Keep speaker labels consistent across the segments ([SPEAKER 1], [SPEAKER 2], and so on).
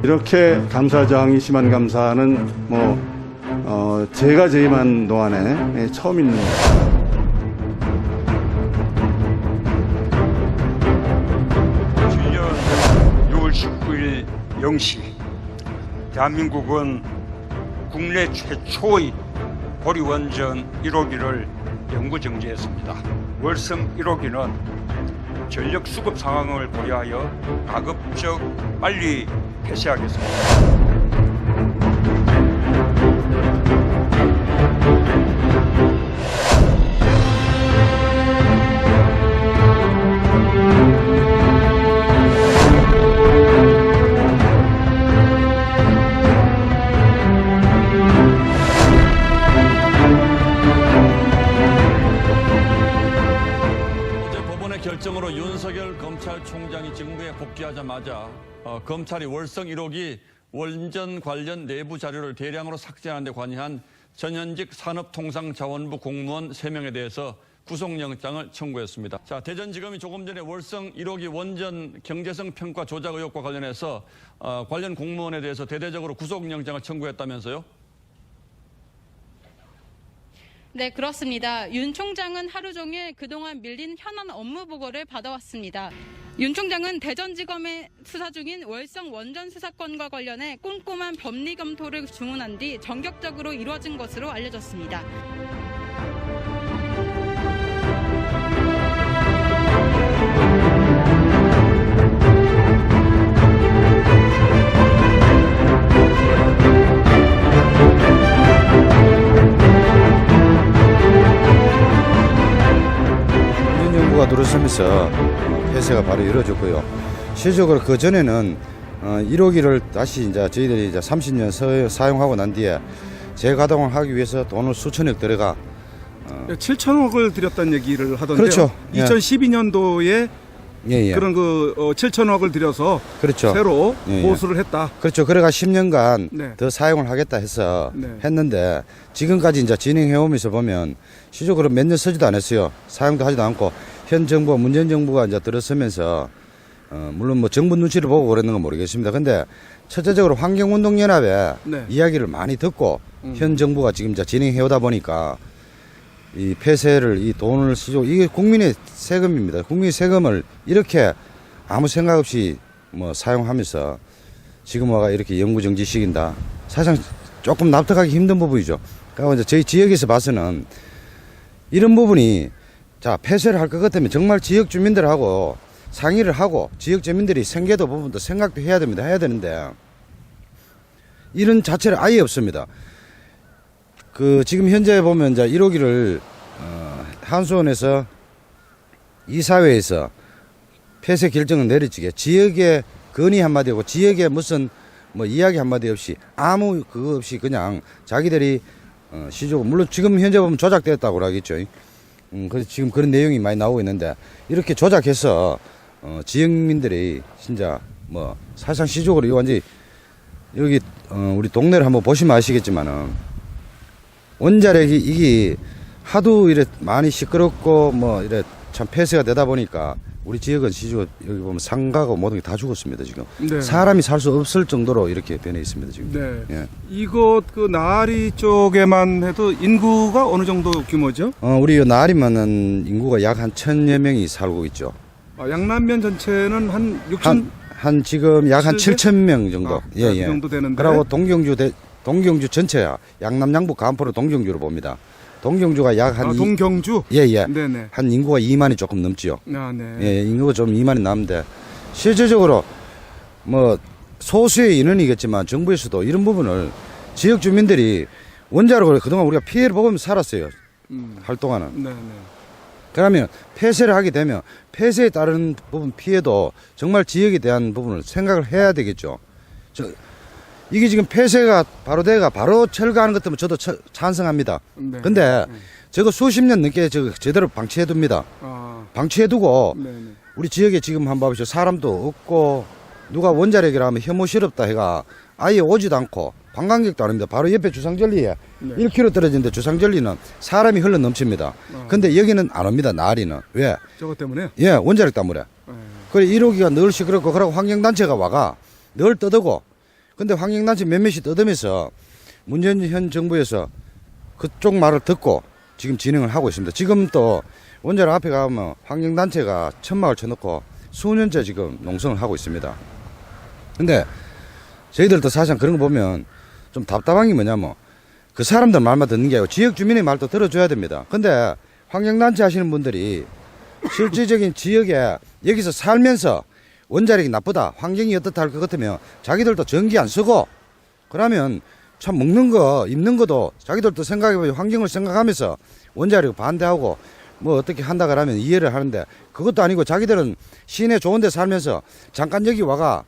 [SPEAKER 1] 이렇게 감사 저항이 심한 감사는 제가 재임한 동안에 처음 있는 거예요.
[SPEAKER 2] 6월 19일 0시 대한민국은 국내 최초의 보리원전 1호기를 영구정지했습니다. 월성 1호기는 전력 수급 상황을 고려하여 가급적 빨리 폐쇄하겠습니다.
[SPEAKER 3] 결정으로 윤석열 검찰총장이 직무에 복귀하자마자 검찰이 월성 1호기 원전 관련 내부 자료를 대량으로 삭제하는 데 관여한 전현직 산업통상자원부 공무원 3명에 대해서 구속영장을 청구했습니다. 자, 대전지검이 조금 전에 월성 1호기 원전 경제성 평가 조작 의혹과 관련해서 관련 공무원에 대해서 대대적으로 구속영장을 청구했다면서요?
[SPEAKER 4] 네, 그렇습니다. 윤 총장은 하루 종일 그동안 밀린 현안 업무 보고를 받아왔습니다. 윤 총장은 대전지검에 수사 중인 월성 원전 수사건과 관련해 꼼꼼한 법리 검토를 주문한 뒤 전격적으로 이루어진 것으로 알려졌습니다.
[SPEAKER 5] 정부가 들어서면서 폐쇄가 바로 이루어졌고요. 실질적으로 그 전에는 1호기를 다시 이제 저희들이 이제 30년 사용하고 난 뒤에 재가동을 하기 위해서 돈을 수천억 들어가
[SPEAKER 6] 7천억을 들였다는 얘기를 하던데요.
[SPEAKER 5] 그렇죠.
[SPEAKER 6] 2012년도에 그런 7천억을 들여서
[SPEAKER 5] 그렇죠.
[SPEAKER 6] 새로 보수를 했다.
[SPEAKER 5] 그렇죠. 그래가 10년간 더 사용을 하겠다 해서 했는데 지금까지 이제 진행해 오면서 보면 실질적으로 몇 년 쓰지도 않았어요. 사용도 하지도 않고 현 정부 문재인 정부가 이제 들어서면서 물론 뭐 정부 눈치를 보고 그랬는 건 모르겠습니다. 근데 첫째적으로 환경운동연합에 이야기를 많이 듣고 현 정부가 지금 이제 진행해 오다 보니까 이 폐쇄를 이 돈을 쓰고 이게 국민의 세금입니다. 국민의 세금을 이렇게 아무 생각 없이 뭐 사용하면서 지금 와가 이렇게 영구정지 시킨다. 사실상 조금 납득하기 힘든 부분이죠. 그러니까 이제 저희 지역에서 봐서는 이런 부분이 자 폐쇄를 할 것 같으면 정말 지역 주민들하고 상의를 하고 지역 주민들이 생계도 부분도 생각도 해야 됩니다. 해야 되는데 이런 자체를 아예 없습니다. 지금 현재 보면 이제 1호기를 한수원에서 이사회에서 폐쇄 결정을 내리치게 지역의 건의 한마디 하고 지역의 무슨 뭐 이야기 한마디 없이 아무 그거 없이 그냥 자기들이 시적으로 물론 지금 현재 보면 조작됐다고 하겠죠. 그래서 지금 그런 내용이 많이 나오고 있는데 이렇게 조작해서 지역민들이 진짜 뭐 사실상 시적으로 이거 완전히 여기 우리 동네를 한번 보시면 아시겠지만은 원자력이 이게 하도 이래 많이 시끄럽고 뭐 이래 참 폐쇄가 되다 보니까 우리 지역은 시주 여기 보면 상가고 모든 게 다 죽었습니다 지금. 사람이 살 수 없을 정도로 이렇게 변해 있습니다 지금.
[SPEAKER 6] 네. 이곳 나리 쪽에만 해도 인구가 어느 정도 규모죠?
[SPEAKER 5] 우리 나리만은 인구가 약 한 1,000여 명이 살고 있죠.
[SPEAKER 6] 양남면 전체는 한 6천
[SPEAKER 5] 한 지금 약 한 7,000명 정도.
[SPEAKER 6] 그 정도 되는데.
[SPEAKER 5] 그리고 동경주 전체야. 양남 양북 간포로 동경주로 봅니다. 동경주가 약 한
[SPEAKER 6] 동경주?
[SPEAKER 5] 네네. 한 인구가 2만이 조금 넘지요.
[SPEAKER 6] 네.
[SPEAKER 5] 인구가 좀 2만이 남는데 실제적으로 뭐 소수의 인원이겠지만 정부에서도 이런 부분을 지역 주민들이 원자력으로 그동안 우리가 피해를 보면서 살았어요. 할 동안은. 그러면 폐쇄를 하게 되면 폐쇄에 따른 부분 피해도 정말 지역에 대한 부분을 생각을 해야 되겠죠. 이게 지금 폐쇄가 바로 돼가 바로 철거하는 것 때문에 저도 찬성합니다. 근데 저거 수십 년 넘게 제대로 방치해둡니다. 방치해두고 우리 지역에 지금 한번 봐보시죠. 사람도 없고 누가 원자력이라 하면 혐오스럽다 해가 아예 오지도 않고 관광객도 안 옵니다. 바로 옆에 주상절리에 1km 떨어진데 주상절리는 사람이 흘러 넘칩니다. 근데 여기는 안 옵니다. 나리는. 왜?
[SPEAKER 6] 저것 때문에요?
[SPEAKER 5] 예, 원자력 때문에. 그래 1호기가 늘 시끄럽고 그러고 환경단체가 와가 늘 떠들고 근데 환경단체 몇몇이 떠들면서 문재인 현 정부에서 그쪽 말을 듣고 지금 진행을 하고 있습니다. 지금 또 원자력 앞에 가면 환경단체가 천막을 쳐놓고 수년째 지금 농성을 하고 있습니다. 근데 저희들도 사실상 그런 거 보면 좀 답답한 게 뭐냐면 그 사람들 말만 듣는 게 아니고 지역 주민의 말도 들어줘야 됩니다. 근데 환경단체 하시는 분들이 실질적인 지역에 여기서 살면서 원자력이 나쁘다, 환경이 어떻다 할 것 같으면 자기들도 전기 안 쓰고 그러면 참 먹는 거, 입는 것도 자기들도 생각해보면 환경을 생각하면서 원자력 반대하고 뭐 어떻게 한다 그러면 이해를 하는데 그것도 아니고 자기들은 시내 좋은 데 살면서 잠깐 여기 와가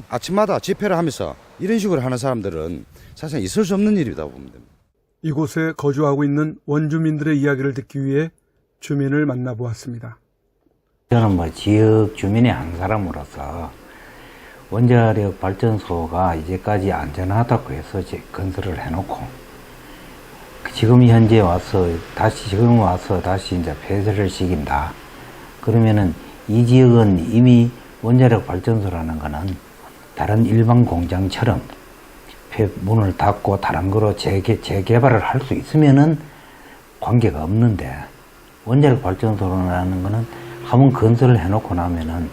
[SPEAKER 5] 아침마다 집회를 하면서 이런 식으로 하는 사람들은 사실 있을 수 없는 일이다 보면 됩니다.
[SPEAKER 6] 이곳에 거주하고 있는 원주민들의 이야기를 듣기 위해 주민을 만나보았습니다.
[SPEAKER 7] 저는 뭐 지역 주민의 한 사람으로서 원자력 발전소가 이제까지 안전하다고 해서 건설을 해놓고 지금 현재 와서 다시 이제 폐쇄를 시킨다. 그러면은 이 지역은 이미 원자력 발전소라는 거는 다른 일반 공장처럼 문을 닫고 다른 거로 재개발을 할 수 있으면은 관계가 없는데 원자력 발전소라는 거는 한번 건설을 해놓고 나면은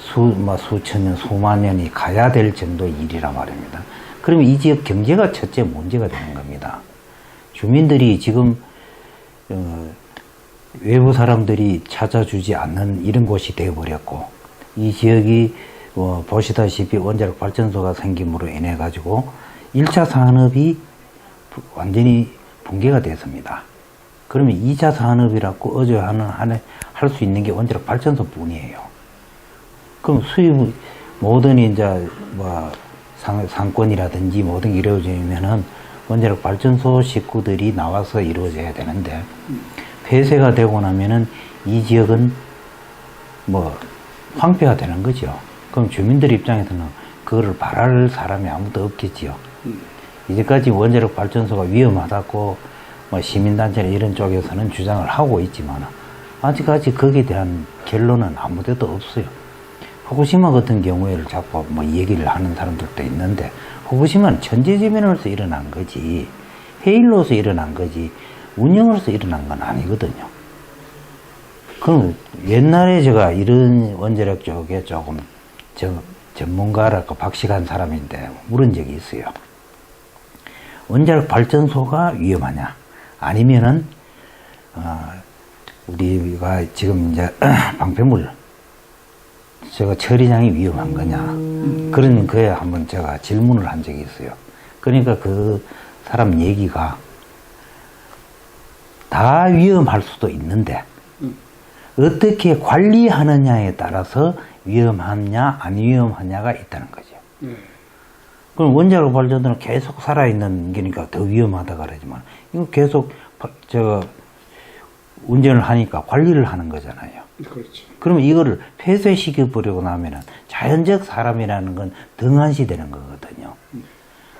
[SPEAKER 7] 수천 년, 수만 년이 가야 될 정도의 일이란 말입니다. 그러면 이 지역 경제가 첫째 문제가 되는 겁니다. 주민들이 지금 외부 사람들이 찾아주지 않는 이런 곳이 되어버렸고 이 지역이 보시다시피 원자력 발전소가 생김으로 인해 가지고 1차 산업이 완전히 붕괴가 됐습니다. 그러면 2차 산업이라고 할 수 있는 게 원자력 발전소 뿐이에요. 그럼 수입 모든 이제 상권이라든지 모든 게 이루어지면은 원자력 발전소 식구들이 나와서 이루어져야 되는데 폐쇄가 되고 나면은 이 지역은 황폐가 되는 거죠. 그럼 주민들 입장에서는 그거를 바랄 사람이 아무도 없겠지요. 이제까지 원자력 발전소가 위험하다고 시민단체나 이런 쪽에서는 주장을 하고 있지만 아직까지 거기에 대한 결론은 아무 데도 없어요. 후쿠시마 같은 경우에를 자꾸 얘기를 하는 사람들도 있는데 후쿠시마는 천재지변으로서 일어난 거지 해일로서 일어난 거지 운영으로서 일어난 건 아니거든요. 그럼 옛날에 제가 이런 원자력 쪽에 조금 전문가라고 박식한 사람인데 물은 적이 있어요. 원자력 발전소가 위험하냐? 아니면은 우리가 지금 이제 방패물 처리장이 위험한 거냐? 그런 거에 한번 제가 질문을 한 적이 있어요. 그러니까 그 사람 얘기가 다 위험할 수도 있는데 어떻게 관리하느냐에 따라서 위험하냐 안 위험하냐가 있다는 거죠. 그럼 원자력 발전소는 계속 살아있는 거니까 더 위험하다 그러지만 이거 계속 운전을 하니까 관리를 하는 거잖아요.
[SPEAKER 6] 그렇죠.
[SPEAKER 7] 그러면 이거를 폐쇄시켜버리고 나면은 자연적 사람이라는 건 등한시되는 거거든요.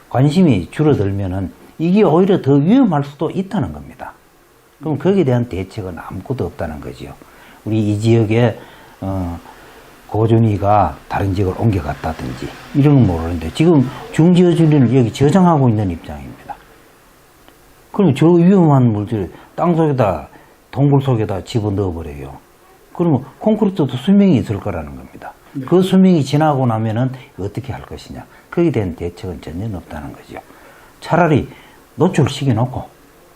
[SPEAKER 7] 관심이 줄어들면은 이게 오히려 더 위험할 수도 있다는 겁니다. 그럼 거기에 대한 대책은 아무것도 없다는 거지요. 우리 이 지역에 고준이가 다른 지역을 옮겨갔다든지 이런 건 모르는데 지금 중지어준이를 여기 저장하고 있는 입장입니다. 그럼 저 위험한 물질을 땅 속에다 동굴 속에다 집어넣어버려요. 그러면 콘크리트도 수명이 있을 거라는 겁니다.
[SPEAKER 6] 네.
[SPEAKER 7] 그 수명이 지나고 나면은 어떻게 할 것이냐. 거기에 대한 대책은 전혀 없다는 거죠. 차라리 노출시켜놓고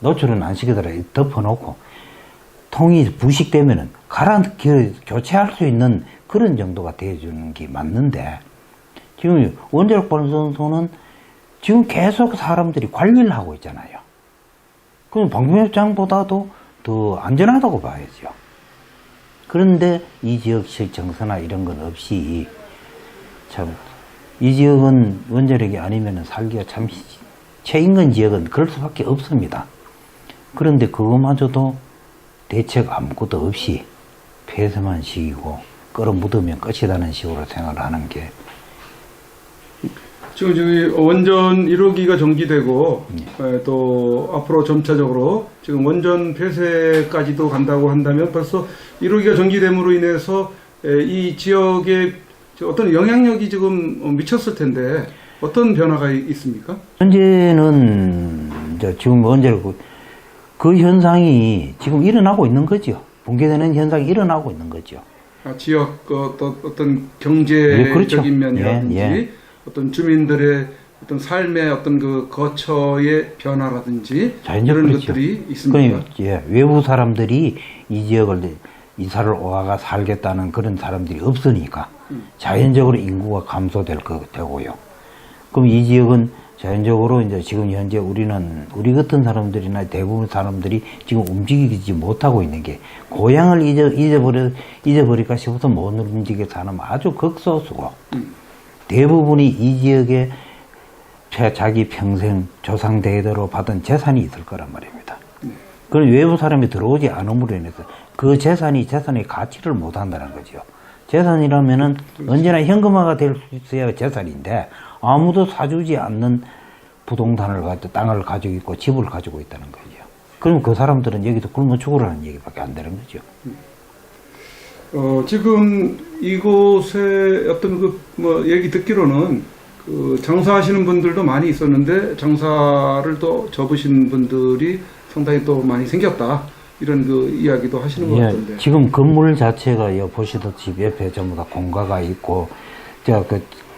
[SPEAKER 7] 노출은 안 시키더라도 덮어놓고 통이 부식되면은 교체할 수 있는 그런 정도가 되어주는 게 맞는데 지금 원자력 발전소는 지금 계속 사람들이 관리를 하고 있잖아요. 그럼 방패장보다도 더 안전하다고 봐야죠. 그런데 이 지역식 정서나 이런 건 없이 이 지역은 원자력이 아니면 살기가 참 최인근 지역은 그럴 수밖에 없습니다. 그런데 그거마저도 대책 아무것도 없이 폐쇄만 시키고 끌어묻으면 끝이라는 식으로 생각을 하는 게
[SPEAKER 6] 지금 저기 원전 1호기가 정지되고 또 앞으로 점차적으로 지금 원전 폐쇄까지도 간다고 한다면 벌써 1호기가 정지됨으로 인해서 이 지역에 어떤 영향력이 지금 미쳤을 텐데 어떤 변화가 있습니까?
[SPEAKER 7] 현재는 이제 지금 언제 그 현상이 지금 일어나고 있는 거죠. 붕괴되는 현상이 일어나고 있는 거죠.
[SPEAKER 6] 지역 어떤 경제적인
[SPEAKER 7] 그렇죠.
[SPEAKER 6] 면이라든지 어떤 주민들의 어떤 삶의 어떤 그 거처의 변화라든지 이런
[SPEAKER 7] 그렇죠.
[SPEAKER 6] 것들이 있습니다.
[SPEAKER 7] 외부 사람들이 이 지역을 이사를 와가 살겠다는 그런 사람들이 없으니까 자연적으로 인구가 감소될 거고요. 그럼 이 지역은 자연적으로 이제 지금 현재 우리 같은 사람들이나 대부분 사람들이 지금 움직이지 못하고 있는 게 고향을 잊어버릴까 싶어서 못 움직여 사는 아주 극소수고 대부분이 이 지역에 자기 평생 조상 대대로 받은 재산이 있을 거란 말입니다. 그럼 외부 사람이 들어오지 않음으로 인해서 그 재산의 가치를 못 한다는 거죠. 재산이라면은 언제나 현금화가 될 수 있어야 재산인데 아무도 사주지 않는 땅을 가지고 있고 집을 가지고 있다는 거죠. 그럼 그 사람들은 여기서 굶어 죽으라는 얘기밖에 안 되는 거죠.
[SPEAKER 6] 지금 이곳에 어떤 얘기 듣기로는 장사하시는 분들도 많이 있었는데 장사를 또 접으신 분들이 상당히 또 많이 생겼다. 이런 이야기도 하시는 것 같은데.
[SPEAKER 7] 지금 건물 자체가 보시다시피 옆에 전부 다 공가가 있고,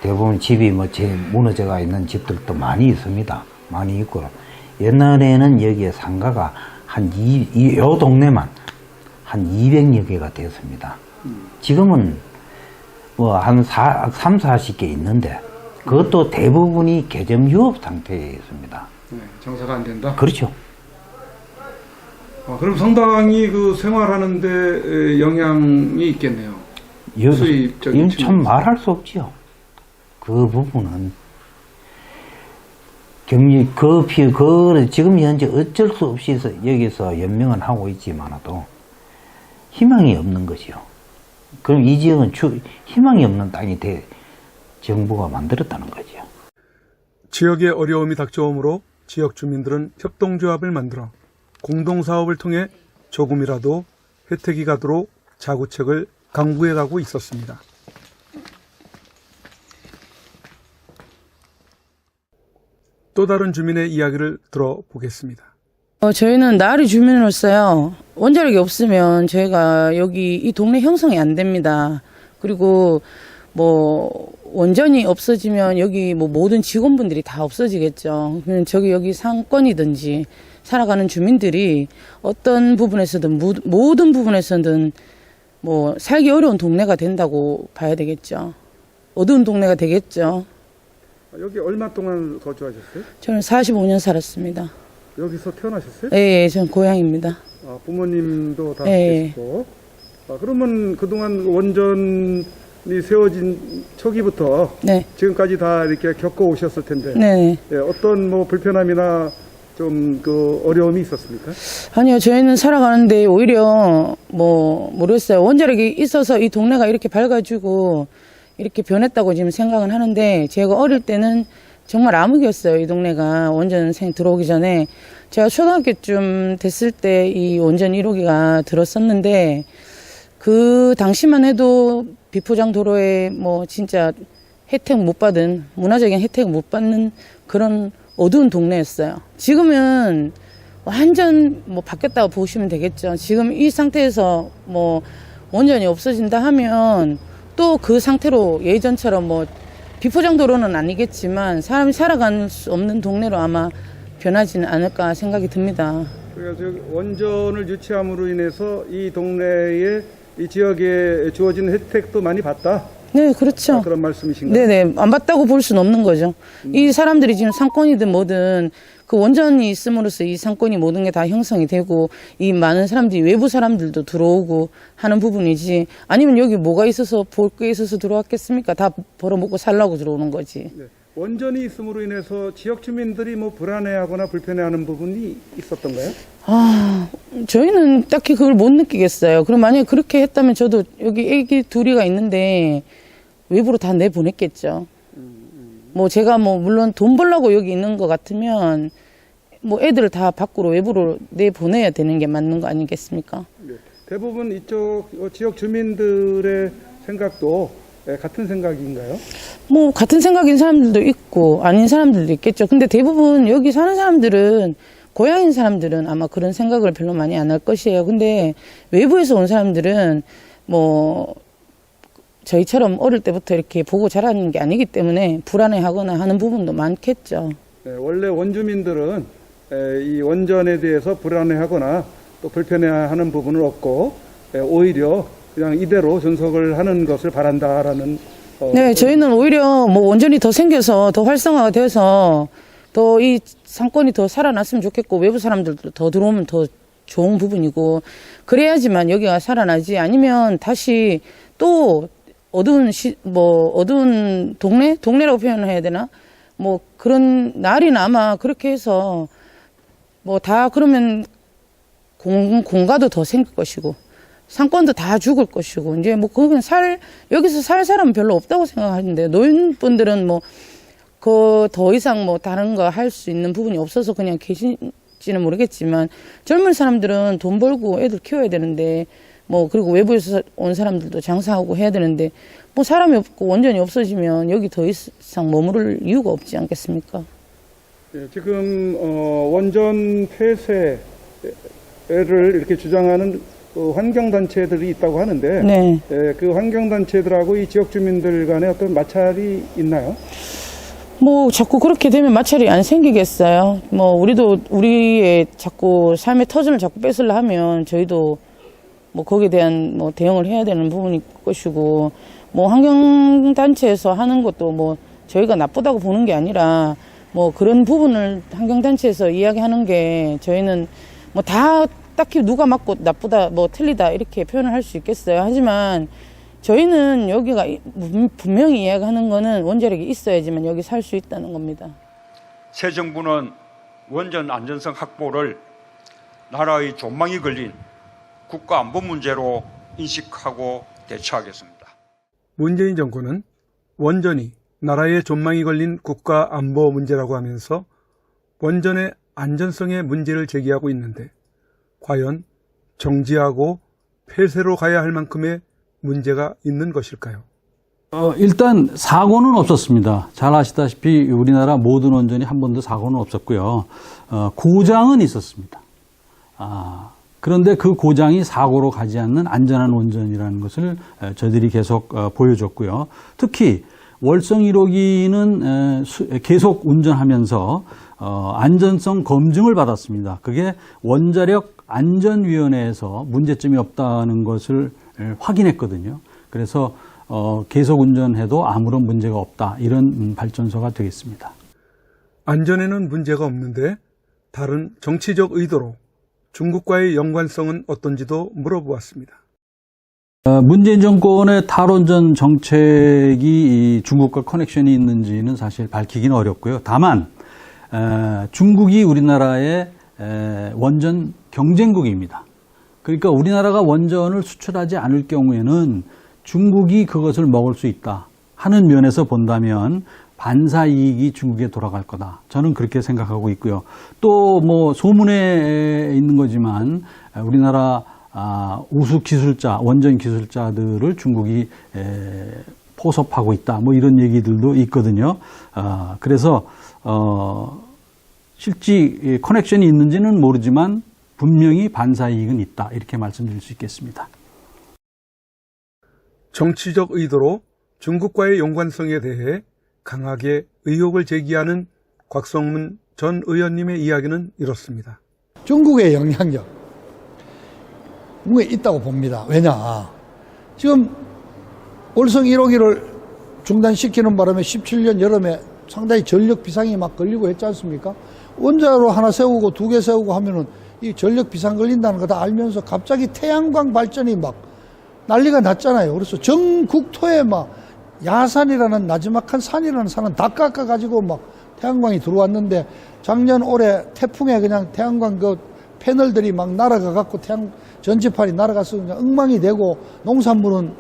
[SPEAKER 7] 대부분 집이 무너져가 있는 집들도 많이 있습니다. 많이 있고. 옛날에는 여기에 상가가 요 동네만 한 200여 개가 되었습니다. 지금은 한 40개 있는데, 그것도 대부분이 개점 유업 상태에 있습니다.
[SPEAKER 6] 네, 장사가 안 된다?
[SPEAKER 7] 그렇죠.
[SPEAKER 6] 그럼 상당히 생활하는데 영향이 있겠네요. 수입적인
[SPEAKER 7] 참 말할 수 없지요. 그 부분은 지금 현재 어쩔 수 없이 여기서 연명은 하고 있지만도 희망이 없는 것이요. 그럼 이 지역은 희망이 없는 땅이 정부가 만들었다는 거죠.
[SPEAKER 6] 지역에 어려움이 닥쳐오므로 지역 주민들은 협동조합을 만들어 공동사업을 통해 조금이라도 혜택이 가도록 자구책을 강구해 가고 있었습니다. 또 다른 주민의 이야기를 들어보겠습니다.
[SPEAKER 8] 저희는 나리 주민으로서요, 원자력이 없으면 저희가 여기 이 동네 형성이 안 됩니다. 그리고 원전이 없어지면 여기 모든 직원분들이 다 없어지겠죠. 그러면 여기 상권이든지 살아가는 주민들이 어떤 부분에서든 모든 부분에서든 살기 어려운 동네가 된다고 봐야 되겠죠. 어두운 동네가 되겠죠.
[SPEAKER 6] 여기 얼마 동안 거주하셨어요?
[SPEAKER 8] 저는 45년 살았습니다.
[SPEAKER 6] 여기서 태어나셨어요?
[SPEAKER 8] 예, 전 고향입니다.
[SPEAKER 6] 부모님도 다
[SPEAKER 8] 예.
[SPEAKER 6] 계시고. 그러면 그동안 원전이 세워진 초기부터
[SPEAKER 8] 네.
[SPEAKER 6] 지금까지 다 이렇게 겪어 오셨을 텐데.
[SPEAKER 8] 네.
[SPEAKER 6] 예, 어떤 불편함이나 좀 어려움이 있었습니까?
[SPEAKER 8] 아니요, 저희는 살아가는데 오히려 모르겠어요. 원자력이 있어서 이 동네가 이렇게 밝아지고 이렇게 변했다고 지금 생각은 하는데, 제가 어릴 때는 정말 암흑이었어요. 이 동네가 원전생 들어오기 전에. 제가 초등학교쯤 됐을 때 이 원전 1호기가 들었었는데, 그 당시만 해도 비포장 도로에 진짜 문화적인 혜택 못 받는 그런 어두운 동네였어요. 지금은 완전 바뀌었다고 보시면 되겠죠. 지금 이 상태에서 원전이 없어진다 하면 또 그 상태로 예전처럼 비포장 도로는 아니겠지만 사람이 살아갈 수 없는 동네로 아마 변하지는 않을까 생각이 듭니다.
[SPEAKER 6] 그래서 원전을 유치함으로 인해서 이 동네에 이 지역에 주어진 혜택도 많이 받다.
[SPEAKER 8] 네, 그렇죠.
[SPEAKER 6] 그런 말씀이신가요?
[SPEAKER 8] 네네, 안 받다고 볼 수는 없는 거죠. 이 사람들이 지금 상권이든 뭐든 그 원전이 있음으로써 이 상권이 모든 게 다 형성이 되고 이 많은 사람들이 외부 사람들도 들어오고 하는 부분이지, 아니면 여기 뭐가 있어서 볼 게 있어서 들어왔겠습니까? 다 벌어먹고 살라고 들어오는 거지.
[SPEAKER 6] 네. 원전이 있음으로 인해서 지역 주민들이 불안해하거나 불편해하는 부분이 있었던가요?
[SPEAKER 8] 저희는 딱히 그걸 못 느끼겠어요. 그럼 만약에 그렇게 했다면 저도 여기 애기 둘이가 있는데 외부로 다 내보냈겠죠. 제가 물론 돈 벌려고 여기 있는 것 같으면 애들을 다 밖으로 외부로 내보내야 되는 게 맞는 거 아니겠습니까?
[SPEAKER 6] 네. 대부분 이쪽 지역 주민들의 생각도 같은 생각인가요?
[SPEAKER 8] 뭐 같은 생각인 사람들도 있고 아닌 사람들도 있겠죠. 근데 대부분 여기 사는 사람들은 고향인 사람들은 아마 그런 생각을 별로 많이 안 할 것이에요. 근데 외부에서 온 사람들은 뭐 저희처럼 어릴 때부터 이렇게 보고 자라는 게 아니기 때문에 불안해하거나 하는 부분도 많겠죠.
[SPEAKER 6] 네, 원래 원주민들은 이 원전에 대해서 불안해하거나 또 불편해하는 부분은 없고 오히려 그냥 이대로 전속을 하는 것을 바란다라는.
[SPEAKER 8] 네, 저희는 오히려 뭐 원전이 더 생겨서 더 활성화가 돼서 더 이 상권이 더 살아났으면 좋겠고 외부 사람들도 더 들어오면 더 좋은 부분이고 그래야지만 여기가 살아나지 아니면 다시 또 어두운 어두운 동네라고 표현을 해야 되나? 뭐 그런 날이나 아마 그렇게 해서 뭐 다 그러면 공가도 더 생길 것이고 상권도 다 죽을 것이고 이제 뭐 그건 여기서 살 사람은 별로 없다고 생각하는데 노인분들은 뭐 그 더 이상 뭐 다른 거 할 수 있는 부분이 없어서 그냥 계신지는 모르겠지만 젊은 사람들은 돈 벌고 애들 키워야 되는데 뭐 그리고 외부에서 온 사람들도 장사하고 해야 되는데 뭐 사람이 없고 원전이 없어지면 여기 더 이상 머무를 이유가 없지 않겠습니까?
[SPEAKER 6] 예, 지금 원전 폐쇄를 이렇게 주장하는 환경단체들이 있다고 하는데
[SPEAKER 8] 네.
[SPEAKER 6] 그 환경단체들하고 이 지역 주민들 간에 어떤 마찰이 있나요?
[SPEAKER 8] 뭐 자꾸 그렇게 되면 마찰이 안 생기겠어요. 뭐 우리도 우리의 자꾸 삶의 터전을 자꾸 뺏으려 하면 저희도 뭐 거기에 대한 뭐 대응을 해야 되는 부분이 것이고 뭐 환경단체에서 하는 것도 뭐 저희가 나쁘다고 보는 게 아니라 뭐 그런 부분을 환경단체에서 이야기하는 게 저희는 뭐 다 딱히 누가 맞고 나쁘다 뭐 틀리다 이렇게 표현을 할 수 있겠어요. 하지만 저희는 여기가 분명히 이야기하는 거는 원자력이 있어야지만 여기 살 수 있다는 겁니다.
[SPEAKER 2] 새 정부는 원전 안전성 확보를 나라의 존망이 걸린 국가 안보 문제로 인식하고 대처하겠습니다.
[SPEAKER 6] 문재인 정권은 원전이 나라의 존망이 걸린 국가 안보 문제라고 하면서 원전의 안전성의 문제를 제기하고 있는데 과연 정지하고 폐쇄로 가야 할 만큼의 문제가 있는 것일까요?
[SPEAKER 9] 일단 사고는 없었습니다. 잘 아시다시피 우리나라 모든 원전이 한 번도 사고는 없었고요. 고장은 있었습니다. 그런데 그 고장이 사고로 가지 않는 안전한 원전이라는 것을 저희들이 계속 보여줬고요. 특히 월성 1호기는 계속 운전하면서 안전성 검증을 받았습니다. 그게 원자력 안전위원회에서 문제점이 없다는 것을 확인했거든요. 그래서 계속 운전해도 아무런 문제가 없다. 이런 발전소가 되겠습니다.
[SPEAKER 6] 안전에는 문제가 없는데 다른 정치적 의도로 중국과의 연관성은 어떤지도 물어보았습니다.
[SPEAKER 9] 문재인 정권의 탈원전 정책이 중국과 커넥션이 있는지는 사실 밝히기는 어렵고요. 다만 중국이 우리나라의 원전 경쟁국입니다. 그러니까 우리나라가 원전을 수출하지 않을 경우에는 중국이 그것을 먹을 수 있다 하는 면에서 본다면 반사 이익이 중국에 돌아갈 거다. 저는 그렇게 생각하고 있고요. 또 뭐 소문에 있는 거지만 우리나라 우수 기술자, 원전 기술자들을 중국이 포섭하고 있다. 뭐 이런 얘기들도 있거든요. 그래서 실제 커넥션이 있는지는 모르지만 분명히 반사 이익은 있다. 이렇게 말씀드릴 수 있겠습니다.
[SPEAKER 6] 정치적 의도로 중국과의 연관성에 대해 강하게 의혹을 제기하는 곽성문 전 의원님의 이야기는 이렇습니다.
[SPEAKER 10] 중국의 영향력 뭔가 있다고 봅니다. 왜냐? 지금 월성 1호기를 중단시키는 바람에 17년 여름에 상당히 전력 비상이 막 걸리고 했지 않습니까? 원자로 하나 세우고 두 개 세우고 하면은 이 전력 비상 걸린다는 거 다 알면서 갑자기 태양광 발전이 막 난리가 났잖아요. 그래서 전 국토에 막 야산이라는 나지막한 산이라는 산은 다 깎아가지고 막 태양광이 들어왔는데 작년 올해 태풍에 그냥 태양광 그 패널들이 막 날아가갖고 전지판이 날아가서 그냥 엉망이 되고 농산물은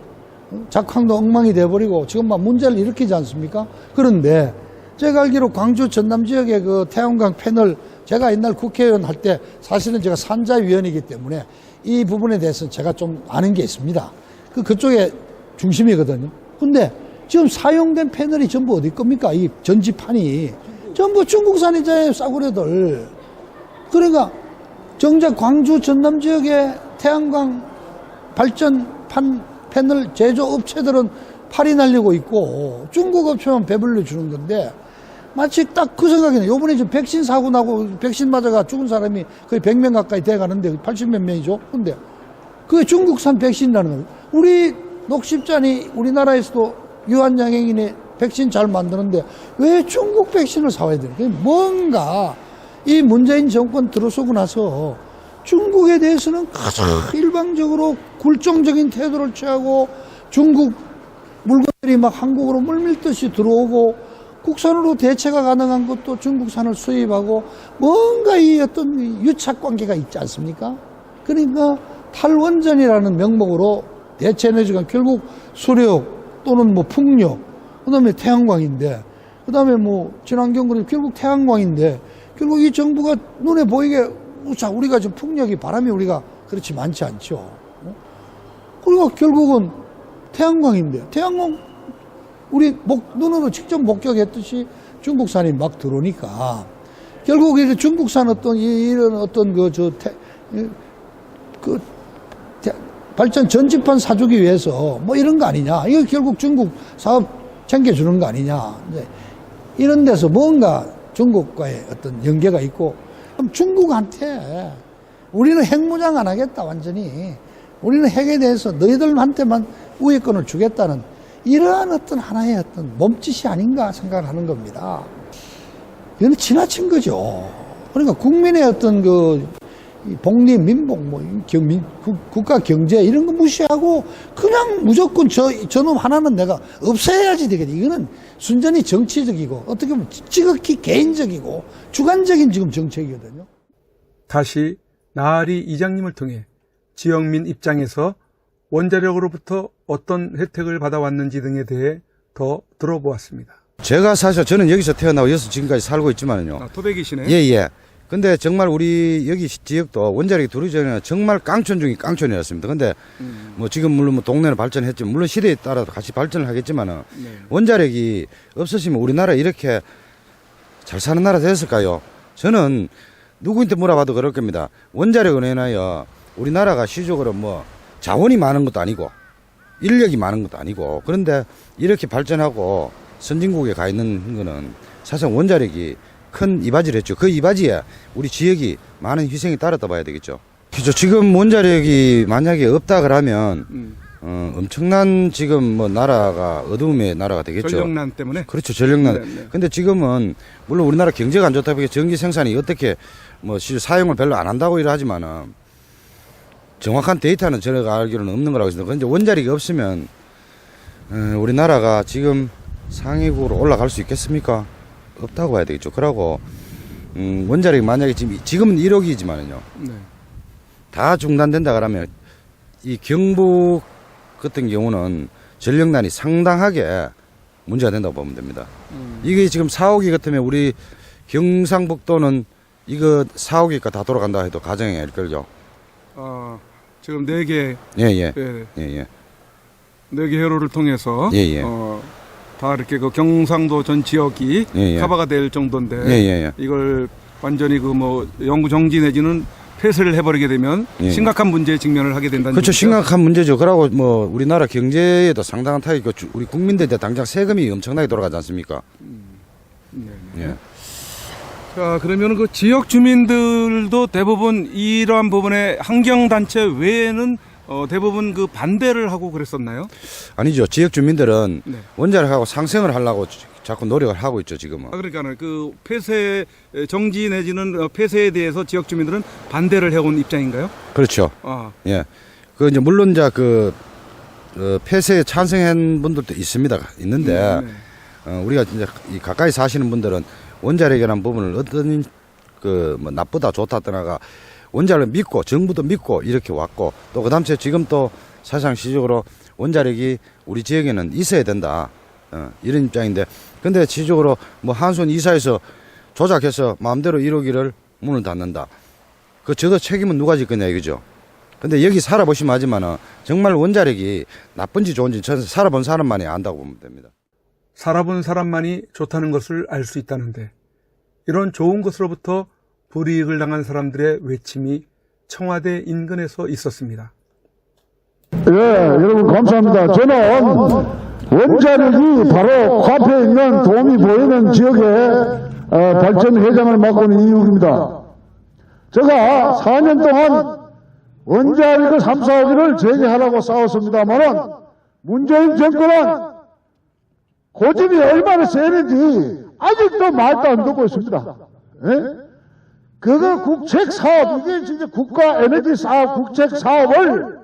[SPEAKER 10] 작황도 엉망이 돼버리고 지금 막 문제를 일으키지 않습니까? 그런데 제가 알기로 광주 전남 지역의 그 태양광 패널 제가 옛날 국회의원 할 때 사실은 제가 산자위원이기 때문에 이 부분에 대해서는 제가 좀 아는 게 있습니다. 그쪽에 중심이거든요. 근데 지금 사용된 패널이 전부 어디 겁니까? 이 전지판이 전부 중국산이잖아요, 싸구려들. 그러니까 정작 광주 전남 지역의 태양광 발전판 패널 제조업체들은 팔이 날리고 있고 중국 업체만 배불려 주는 건데 마치 딱 그 생각이네. 요번에 지금 백신 사고 나고 백신 맞아가 죽은 사람이 거의 100명 가까이 돼 가는데 80몇 명이죠. 근데 그게 중국산 백신이라는 거예요. 우리 녹십자니 우리나라에서도 유한양행인의 백신 잘 만드는데 왜 중국 백신을 사와야 되는 거예요? 뭔가 이 문재인 정권 들어서고 나서 중국에 대해서는 가장 일방적으로 굴종적인 태도를 취하고 중국 물건들이 막 한국으로 물밀듯이 들어오고 국산으로 대체가 가능한 것도 중국산을 수입하고 뭔가 이 어떤 유착 관계가 있지 않습니까? 그러니까 탈원전이라는 명목으로 대체 에너지가 결국 수력 또는 뭐 풍력, 그 다음에 태양광인데, 그 다음에 뭐 친환경은 결국 태양광인데, 결국 이 정부가 눈에 보이게, 자, 우리가 지금 풍력이 바람이 우리가 그렇지 많지 않죠. 그리고 결국은 태양광인데, 태양광 우리 눈으로 직접 목격했듯이 중국산이 막 들어오니까 결국 이제 중국산 어떤 이런 어떤 발전 전지판 사주기 위해서 뭐 이런 거 아니냐. 이거 결국 중국 사업 챙겨주는 거 아니냐. 이제 이런 데서 뭔가 중국과의 어떤 연계가 있고, 그럼 중국한테 우리는 핵무장 안 하겠다, 완전히. 우리는 핵에 대해서 너희들한테만 우회권을 주겠다는 이러한 어떤 하나의 어떤 몸짓이 아닌가 생각을 하는 겁니다. 이건 지나친 거죠. 그러니까 국민의 어떤 복리, 민복, 국가 경제 이런 거 무시하고 그냥 무조건 저놈 하나는 내가 없애야지 되겠다. 이거는 순전히 정치적이고 어떻게 보면 지극히 개인적이고 주관적인 지금 정책이거든요.
[SPEAKER 11] 다시 나아리 이장님을 통해 지역민 입장에서 원자력으로부터 어떤 혜택을 받아왔는지 등에 대해 더 들어보았습니다.
[SPEAKER 5] 제가 사실 저는 여기서 태어나고 여기서 지금까지 살고 있지만요.
[SPEAKER 11] 아, 토백이시네.
[SPEAKER 5] 예. 근데 정말 우리 여기 지역도 원자력이 들어오기 전에는 정말 깡촌 중에 깡촌이었습니다. 근데 뭐 지금 물론 뭐 동네는 발전했지만 물론 시대에 따라서 같이 발전을 하겠지만은 원자력이 없었으면 우리나라 이렇게 잘 사는 나라 됐을까요? 저는 누구한테 물어봐도 그럴 겁니다. 원자력을 인하여 우리나라가 시적으로 뭐 자원이 많은 것도 아니고 인력이 많은 것도 아니고 그런데 이렇게 발전하고 선진국에 가 있는 거는 사실 원자력이 큰 이바지를 했죠. 그 이바지에 우리 지역이 많은 희생이 따랐다 봐야 되겠죠. 그죠. 지금 원자력이 만약에 없다 그러면 엄청난 지금 뭐 나라가 어두움의 나라가 되겠죠.
[SPEAKER 11] 전력난 때문에.
[SPEAKER 5] 그렇죠. 전력난. 근데 지금은 물론 우리나라 경제가 안 좋다 보니까 전기 생산이 어떻게 뭐 사용을 별로 안 한다고 이러하지만은 정확한 데이터는 제가 알기로는 없는 거라고 했습니다. 그런데 원자력이 없으면 우리나라가 지금 상위국으로 올라갈 수 있겠습니까? 없다고 봐야 되겠죠. 그러고 원자력이 만약에 지금은 1호기지만은요. 다 중단된다 그러면 이 경북 같은 경우는 전력난이 상당하게 문제가 된다고 보면 됩니다. 이게 지금 4호기 같으면 우리 경상북도는 이거 4호기가 다 돌아간다 해도 가정에 일걸요.
[SPEAKER 11] 지금 4개.
[SPEAKER 5] 예.
[SPEAKER 11] 4개 회로를 통해서.
[SPEAKER 5] 예.
[SPEAKER 11] 다 이렇게 그 경상도 전 지역이 커버가 될 정도인데. 이걸 완전히 영구 정지 내지는 폐쇄를 해버리게 되면 심각한 문제에 직면을 하게 된다는
[SPEAKER 5] 그렇죠.
[SPEAKER 11] 얘기죠?
[SPEAKER 5] 심각한 문제죠. 그러고 뭐 우리나라 경제에도 상당한 타격이 있고 우리 국민들한테 당장 세금이 엄청나게 돌아가지 않습니까? 예.
[SPEAKER 11] 자, 그러면 그 지역 주민들도 대부분 이러한 부분에 환경단체 외에는 대부분 그 반대를 하고 그랬었나요?
[SPEAKER 5] 아니죠. 지역 주민들은 원자력하고 상생을 하려고 자꾸 노력을 하고 있죠, 지금은.
[SPEAKER 11] 그러니까 그 폐쇄 정지 내지는 폐쇄에 대해서 지역 주민들은 반대를 해온 입장인가요?
[SPEAKER 5] 그렇죠. 예. 그 이제 물론 이제 폐쇄에 찬성한 분들도 있는데 우리가 이제 가까이 사시는 분들은 원자력이라는 부분을 어떤 뭐 나쁘다 좋다 떠나가 원자력을 믿고 정부도 믿고 이렇게 왔고 또 그다음에 지금 또 사실상 시적으로 원자력이 우리 지역에는 있어야 된다 이런 입장인데 근데 지적으로 뭐 한손 이사에서 조작해서 마음대로 1호기를 문을 닫는다. 저도 책임은 누가 질 거냐 이거죠. 근데 여기 살아보시면 하지만은 정말 원자력이 나쁜지 좋은지 저는 살아본 사람만이 안다고 보면 됩니다.
[SPEAKER 11] 살아본 사람만이 좋다는 것을 알 수 있다는데 이런 좋은 것으로부터 불이익을 당한 사람들의 외침이 청와대 인근에서 있었습니다.
[SPEAKER 10] 예, 여러분 감사합니다. 저는 원자력이 바로 코앞에 있는 도움이 보이는 지역의 발전 회장을 맡고 있는 이유입니다. 제가 4년 동안 원자력 3, 4호기를 재개하라고 싸웠습니다만 문재인 정권은 고집이 얼마나 세는지 아직도 말도 안 듣고 있습니다. 예? 그거 국책 사업, 이게 진짜 국가 에너지 사업, 국책 사업을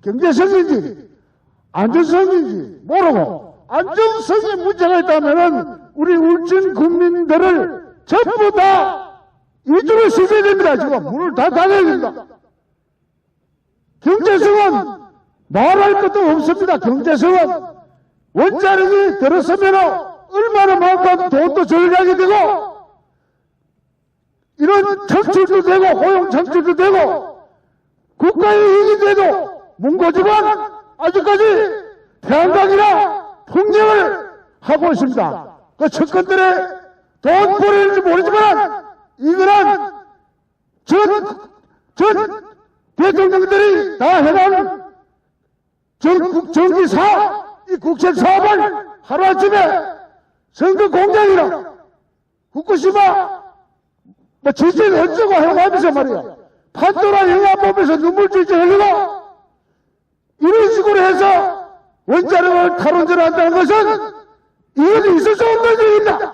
[SPEAKER 10] 경제성인지 안전성인지 모르고 안전성에 문제가 있다면은 우리 울진 국민들을 전부 다 이쪽에 시켜야 됩니다. 지금 문을 다 닫아야 됩니다. 경제성은 말할 것도 없습니다. 경제성은 원자력이 들었으면 얼마나 많은 돈도 절약이 되고 이런 창출도 되고 고용 창출도 되고 국가의 이익이 돼도 문고지만 아직까지 태양광이나 폭력을 하고 있습니다. 그 측근들의 돈 벌이는지 모르지만 이거는 전 대통령들이 다 해놓은 전기 사업, 이 국책 사업을 하루아침에 선거 공작이라 후쿠시마 지진 어쩌고 하고 하면서 말이야. 판도라 영화 보면서 눈물 찔찔 흘리고 이런 식으로 해서 원자력을 탈원전한다는 것은 이게 있을 수 없는 일입니다.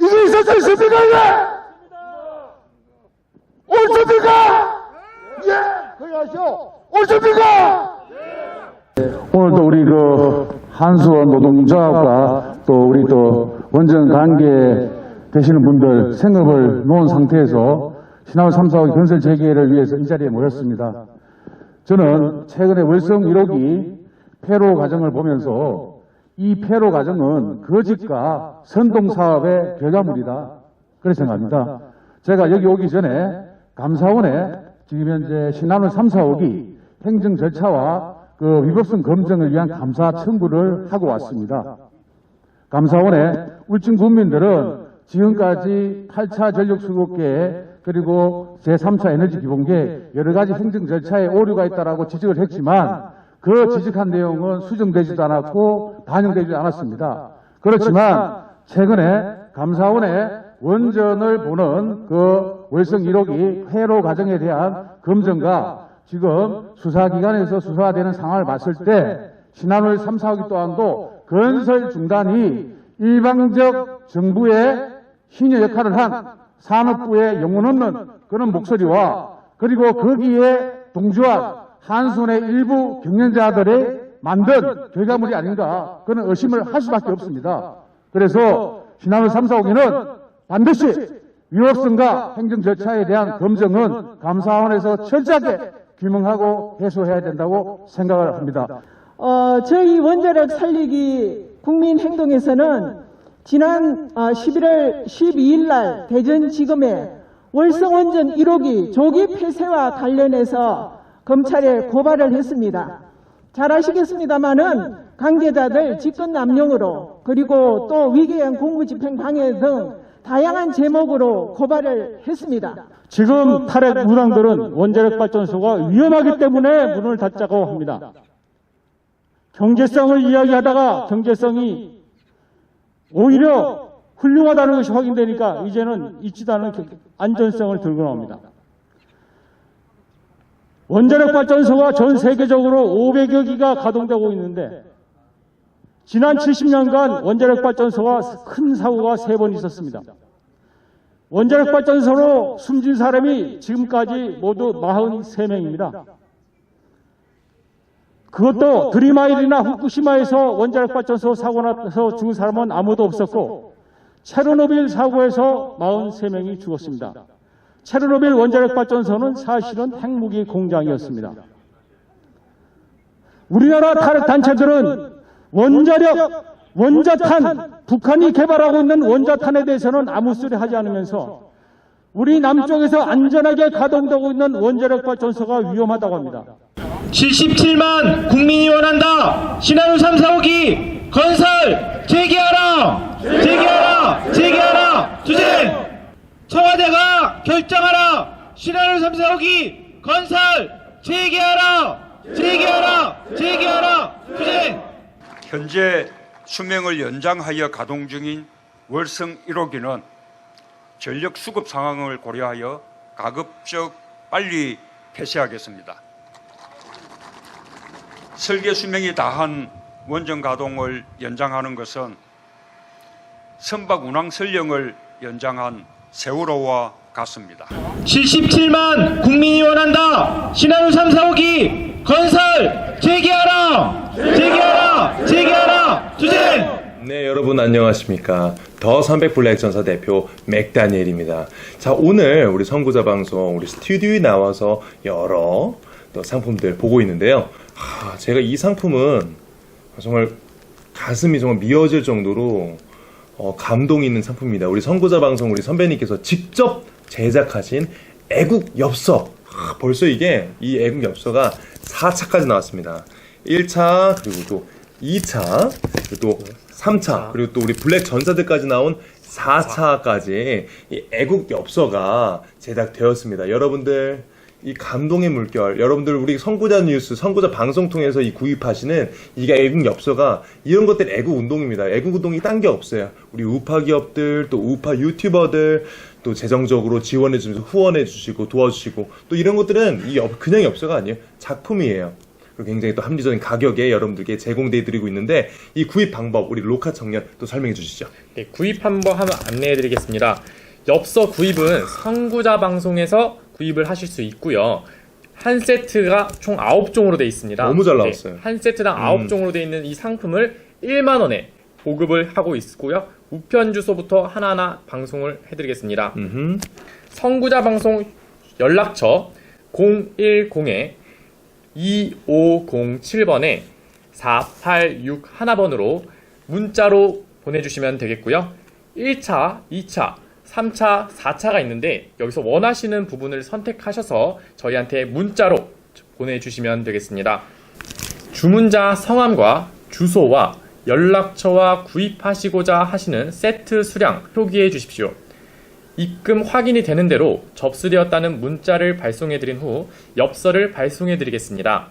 [SPEAKER 10] 이게 있을 수 있습니까? 이게? 옳습니까? 예, 그리 하시오. 옳습니까?
[SPEAKER 12] 오늘도 우리 한수원 노동조합과 또 우리 또 원전 관계 되시는 분들 생업을 놓은 상태에서 신화울 3, 4호기 건설 재개를 위해서 이 자리에 모였습니다. 저는 최근에 월성 1호기 폐로 과정을 보면서 이 폐로 과정은 거짓과 선동 사업의 결과물이다. 그렇게 생각합니다. 제가 여기 오기 전에 감사원에 지금 현재 신한울 3, 4호기 행정 절차와 위법성 검증을 위한 감사 청구를 하고 왔습니다. 감사원에 울진 국민들은 지금까지 8차 전력수급계획 그리고 제3차 에너지기본계획 여러 가지 행정 절차에 오류가 있다라고 지적을 했지만 그 지적한 내용은 수정되지도 않았고 반영되지도 않았습니다. 그렇지만 최근에 감사원에 원전을 보는 월성 1호기 폐로 과정에 대한 검증과 지금 수사기관에서 수사되는 상황을 봤을 때 신한울 3, 4호기 또한도 건설 중단이 일방적 정부의 희녀 역할을 한 산업부의 영혼 없는 그런 목소리와 그리고 거기에 동조한 한순의 일부 경영자들의 만든 결과물이 아닌가 그런 의심을 할 수밖에 없습니다. 그래서 신한울 3, 4호기는 반드시 위법성과 행정 절차에 대한 검증은 감사원에서 철저하게 규명하고 해소해야 된다고 생각을 합니다.
[SPEAKER 13] 저희 원자력 살리기 국민행동에서는 지난 11월 12일 날 대전지검에 월성원전 1호기 조기 폐쇄와 관련해서 검찰에 고발을 했습니다. 잘 아시겠습니다마는 관계자들 직권남용으로 그리고 또 위계한 공무집행 방해 등 다양한 제목으로 고발을 했습니다.
[SPEAKER 14] 지금 탈핵 무당들은 원자력 발전소가 위험하기 때문에 문을 닫자고 합니다. 경제성을 이야기하다가 경제성이 오히려 훌륭하다는 것이 확인되니까 이제는 있지도 않은 안전성을 들고 나옵니다. 원자력 발전소가 전 세계적으로 500여 기가 가동되고 있는데 지난 70년간 원자력 발전소가 큰 사고가 3번 있었습니다. 원자력 발전소로 숨진 사람이 지금까지 모두 43명입니다. 그것도 드리마일이나 후쿠시마에서 원자력 발전소 사고 나서 죽은 사람은 아무도 없었고 체르노빌 사고에서 43명이 죽었습니다. 체르노빌 원자력 발전소는 사실은 핵무기 공장이었습니다. 우리나라 탈핵 단체들은 원자력, 원자탄, 북한이 개발하고 있는 원자탄에 대해서는 아무 소리 하지 않으면서 우리 남쪽에서 안전하게 가동되고 있는 원자력 발전소가 위험하다고 합니다.
[SPEAKER 15] 77만 국민이 원한다. 신한우 3, 4호기 건설 재개하라. 재개하라. 재개하라. 투쟁. 청와대가 결정하라. 신한우 3, 4호기 건설 재개하라. 재개하라. 재개하라. 투쟁.
[SPEAKER 2] 현재 수명을 연장하여 가동 중인 월성 1호기는 전력 수급 상황을 고려하여 가급적 빨리 폐쇄하겠습니다. 설계 수명이 다한 원전 가동을 연장하는 것은 선박 운항 선령을 연장한 세월호와 같습니다.
[SPEAKER 15] 77만 국민이 원한다. 신한우 3, 4호기 건설 재개하라. 재개하라. 재개하라. 투쟁.
[SPEAKER 16] 네, 여러분 안녕하십니까. 더 300블랙 전사 대표 맥다니엘입니다. 자, 오늘 우리 선구자 방송 우리 스튜디오에 나와서 여러 또 상품들 보고 있는데요. 제가 이 상품은 정말 가슴이 정말 미어질 정도로 감동이 있는 상품입니다. 우리 선구자 방송 우리 선배님께서 직접 제작하신 애국 엽서. 벌써 이게 이 애국 엽서가 4차까지 나왔습니다. 1차 그리고 또 2차 그리고 또 3차 그리고 또 우리 블랙 전사들까지 나온 4차까지 이 애국 엽서가 제작되었습니다. 여러분들 이 감동의 물결, 여러분들 우리 선구자 뉴스, 선구자 방송 통해서 이 구입하시는 이게 애국 엽서가 이런 것들 애국 운동입니다. 애국 운동이 딴 게 없어요. 우리 우파 기업들, 또 우파 유튜버들, 또 재정적으로 지원해주면서 후원해주시고 도와주시고 또 이런 것들은 그냥 엽서가 아니에요. 작품이에요. 그리고 굉장히 또 합리적인 가격에 여러분들께 제공되어드리고 있는데 이 구입 방법 우리 로카 청년 또 설명해 주시죠.
[SPEAKER 17] 네, 구입 방법 한번 안내해드리겠습니다. 엽서 구입은 선구자 방송에서 구입을 하실 수 있고요. 한 세트가 총 9종으로 되어 있습니다.
[SPEAKER 16] 너무 잘 나왔어요.
[SPEAKER 17] 네, 한 세트당 9종으로 되어 있는 이 상품을 1만 원에 보급을 하고 있고요. 우편 주소부터 하나하나 방송을 해드리겠습니다. 선구자 방송 연락처 010-2507번에 4861번으로 문자로 보내주시면 되겠고요. 1차, 2차, 3차, 4차가 있는데 여기서 원하시는 부분을 선택하셔서 저희한테 문자로 보내주시면 되겠습니다. 주문자 성함과 주소와 연락처와 구입하시고자 하시는 세트 수량 표기해 주십시오. 입금 확인이 되는 대로 접수되었다는 문자를 발송해 드린 후 엽서를 발송해 드리겠습니다.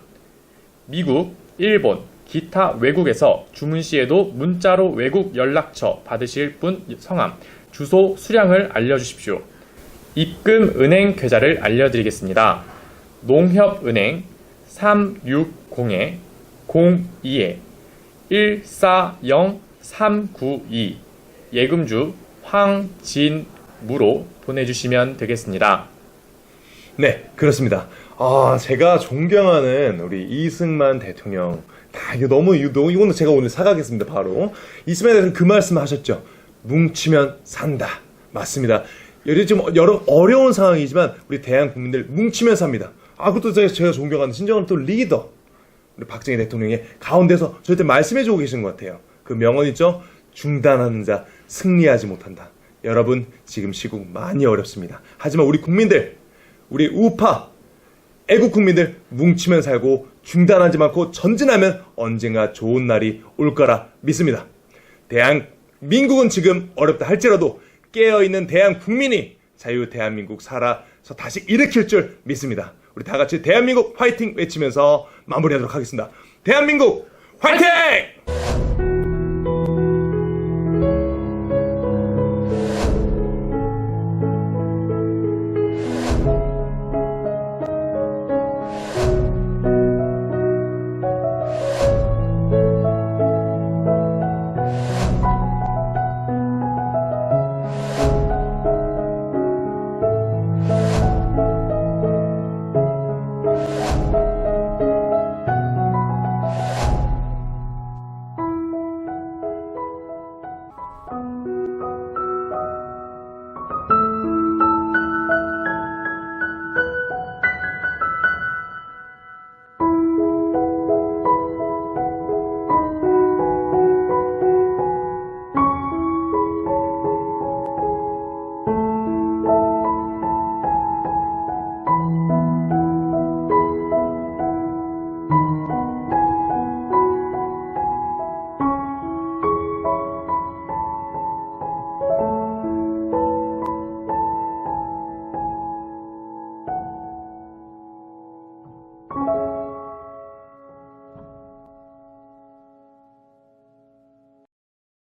[SPEAKER 17] 미국, 일본, 기타 외국에서 주문 시에도 문자로 외국 연락처 받으실 분 성함, 주소, 수량을 알려주십시오. 입금 은행 계좌를 알려드리겠습니다. 농협은행 360-02-140392 예금주 황진무로 보내주시면 되겠습니다.
[SPEAKER 16] 네, 그렇습니다. 제가 존경하는 우리 이승만 대통령. 이거는 제가 오늘 사가겠습니다, 바로. 이승만 대통령 그 말씀 하셨죠. 뭉치면 산다. 맞습니다. 지금 여러 어려운 상황이지만 우리 대한 국민들 뭉치면 삽니다. 그것도 제가 존경하는 진정한 또 리더. 우리 박정희 대통령의 가운데서 저한테 말씀해주고 계신 것 같아요. 그 명언 있죠? 중단하는 자 승리하지 못한다. 여러분, 지금 시국 많이 어렵습니다. 하지만 우리 국민들, 우리 우파, 애국 국민들 뭉치면 살고 중단하지 않고 전진하면 언젠가 좋은 날이 올 거라 믿습니다. 대한민국은 지금 어렵다 할지라도 깨어있는 대한국민이 자유 대한민국 살아서 다시 일으킬 줄 믿습니다. 우리 다 같이 대한민국 화이팅 외치면서 마무리하도록 하겠습니다. 대한민국 화이팅!